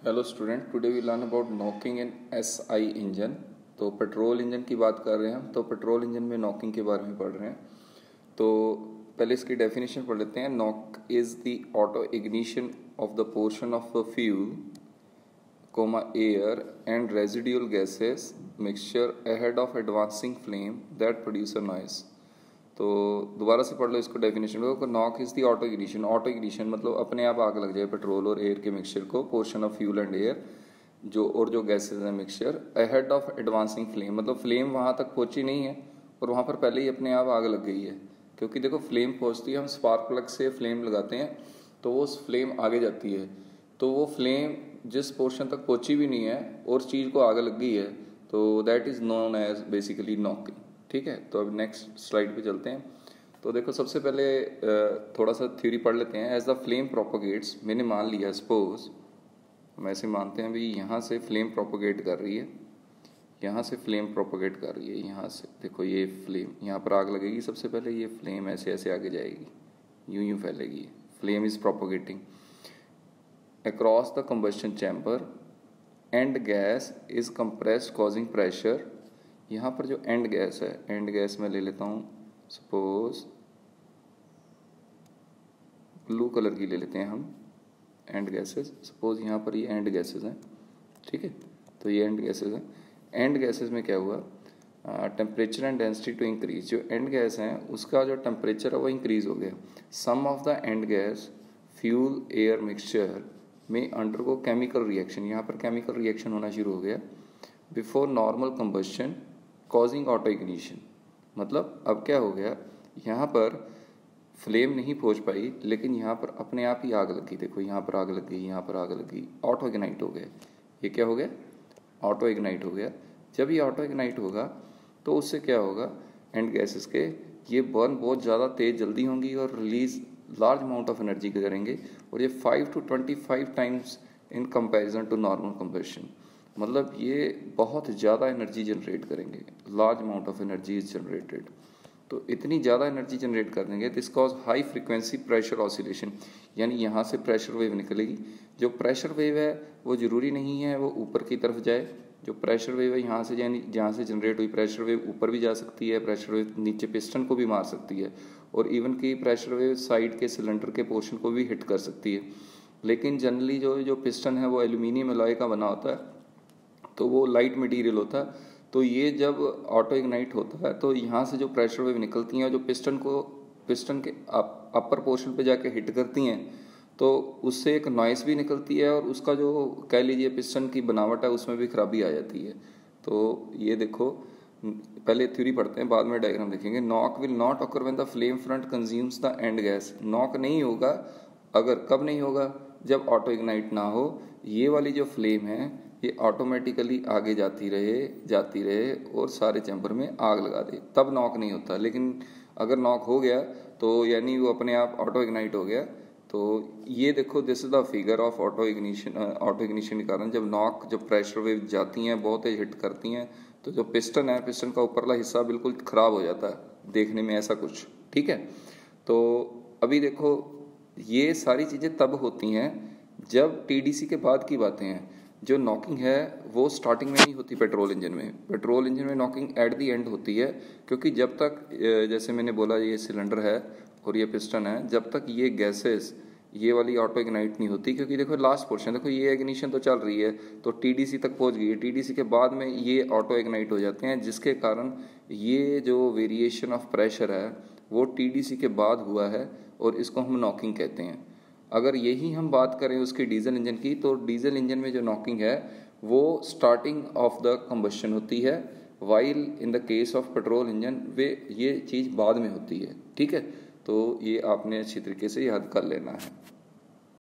Hello student, today we learn about knocking in SI engine. तो petrol engine की बात कर रहे हैं हम। तो पेट्रोल इंजन में नॉकिंग के बारे में पढ़ रहे हैं। तो पहले इसकी डेफिनेशन पढ़ लेते हैं। Knock is the auto ignition of the portion of the fuel comma air and residual gases mixture ahead of advancing flame that produce a noise. तो दोबारा से पढ़ लो इसको डेफिनेशन को। Knock is the auto ignition. Auto ignition मतलब अपने आप आग लग जाए पेट्रोल और एयर के मिक्सचर को, portion of fuel and air जो गैसेज हैं mixture, ahead of advancing flame मतलब फ्लेम वहाँ तक पहुँची नहीं है और वहाँ पर पहले ही अपने आप आग लग गई है। क्योंकि देखो फ्लेम पहुँचती है, हम स्पार्क प्लग से फ्लेम लगाते हैं तो वो फ्लेम आगे जाती है। तो वो फ्लेम जिस पोर्शन तक पहुँची भी नहीं है और चीज़ को आग लग गई है, तो that is known as basically knocking. ठीक है, तो अब नेक्स्ट स्लाइड पे चलते हैं। तो देखो सबसे पहले थोड़ा सा थ्योरी पढ़ लेते हैं। एज द फ्लेम प्रोपोगेट्स, मैंने मान लिया, सपोज हम ऐसे मानते हैं भी यहाँ से फ्लेम प्रोपोगेट कर रही है, यहाँ से फ्लेम प्रोपोगेट कर रही है, यहाँ से देखो ये फ्लेम यहाँ पर आग लगेगी सबसे पहले, ये फ्लेम ऐसे ऐसे आगे जाएगी, यूं फैलेगी। Flame is propagating across the combustion chamber and gas is compressed causing pressure. यहाँ पर जो एंड गैस है, एंड गैस मैं ले लेता हूँ, सपोज ब्लू कलर की ले लेते हैं हम एंड गैसेस। सपोज यहाँ पर ये एंड गैसेस हैं, ठीक है, तो ये एंड गैसेस हैं। एंड गैसेस में क्या हुआ, temperature and density to increase. जो एंड गैस हैं उसका जो टेम्परेचर है वो इंक्रीज हो गया। Some of the end gas fuel air mixture में अंडरगो केमिकल रिएक्शन, यहाँ पर केमिकल रिएक्शन होना शुरू हो गया before normal combustion causing auto ignition. मतलब अब क्या हो गया, यहाँ पर फ्लेम नहीं पहुँच पाई लेकिन यहाँ पर अपने आप ही आग लगी। देखो यहाँ पर आग लग गई, यहाँ पर आग लग गई, ऑटो इग्नाइट हो गया। ये क्या हो गया, ऑटो इग्नाइट हो गया। जब ये ऑटो इग्नाइट होगा तो उससे क्या होगा, एंड गैसेस के ये बर्न बहुत ज़्यादा तेज़ जल्दी होंगी और release large amount of energy करेंगे, और ये 5 to 25 times in comparison to normal combustion. मतलब ये बहुत ज़्यादा एनर्जी जनरेट करेंगे, large amount of energy is generated. तो इतनी ज़्यादा एनर्जी जनरेट कर देंगे, this cause high frequency pressure oscillation, यानी यहाँ से प्रेशर वेव निकलेगी। जो प्रेशर वेव है वो ज़रूरी नहीं है वो ऊपर की तरफ जाए। जो प्रेशर वेव है यहाँ से, यानी जहाँ से जनरेट हुई प्रेशर वेव ऊपर भी जा सकती है, प्रेशर वेव नीचे पिस्टन को भी मार सकती है, और इवन की प्रेशर वेव साइड के सिलेंडर के पोर्शन को भी हिट कर सकती है। लेकिन जनरली जो पिस्टन है वो एल्यूमिनियम एलॉय का बना होता है, तो वो लाइट मटेरियल होता है। तो ये जब ऑटो इग्नाइट होता है तो यहाँ से जो प्रेशर वेव निकलती हैं जो पिस्टन के अपर पोर्शन पे जाके हिट करती हैं, तो उससे एक नॉइस भी निकलती है और उसका जो कह लीजिए पिस्टन की बनावट है उसमें भी खराबी आ जाती है। तो ये देखो, पहले थ्योरी पढ़ते हैं बाद में डायग्राम देखेंगे। Knock will not occur when the flame front consumes the end gas. Knock नहीं होगा, अगर कब नहीं होगा, जब ऑटो इग्नाइट ना हो। ये वाली जो फ्लेम है ये ऑटोमेटिकली आगे जाती रहे और सारे चैम्बर में आग लगा दे, तब नॉक नहीं होता। लेकिन अगर नॉक हो गया तो यानी वो अपने आप ऑटो इग्नाइट हो गया। तो ये देखो, this is the figure of auto ignition के कारण जब प्रेशर वेव जाती हैं बहुत तेज हिट करती हैं, तो जो पिस्टन है, पिस्टन का ऊपरला हिस्सा बिल्कुल खराब हो जाता है, देखने में ऐसा कुछ। ठीक है, तो अभी देखो ये सारी चीज़ें तब होती हैं जब टीडीसी के बाद की बातें हैं। जो नॉकिंग है वो स्टार्टिंग में नहीं होती पेट्रोल इंजन में। पेट्रोल इंजन में नॉकिंग एट दी एंड होती है, क्योंकि जब तक, जैसे मैंने बोला, ये सिलेंडर है और ये पिस्टन है, जब तक ये गैसेस ये वाली ऑटो इग्नाइट नहीं होती। क्योंकि देखो लास्ट पोर्शन, देखो ये इग्निशन तो चल रही है तो टीडीसी तक पहुंच गई है, टीडीसी के बाद में ये ऑटो इग्नाइट हो जाते हैं, जिसके कारण ये जो वेरिएशन ऑफ प्रेशर है वो टीडीसी के बाद हुआ है और इसको हम नॉकिंग कहते हैं। अगर यही हम बात करें उसकी डीजल इंजन की, तो डीजल इंजन में जो नॉकिंग है वो स्टार्टिंग ऑफ द कंबशन होती है, while in the case of petrol engine वे ये चीज़ बाद में होती है। ठीक है, तो ये आपने अच्छी तरीके से याद कर लेना है।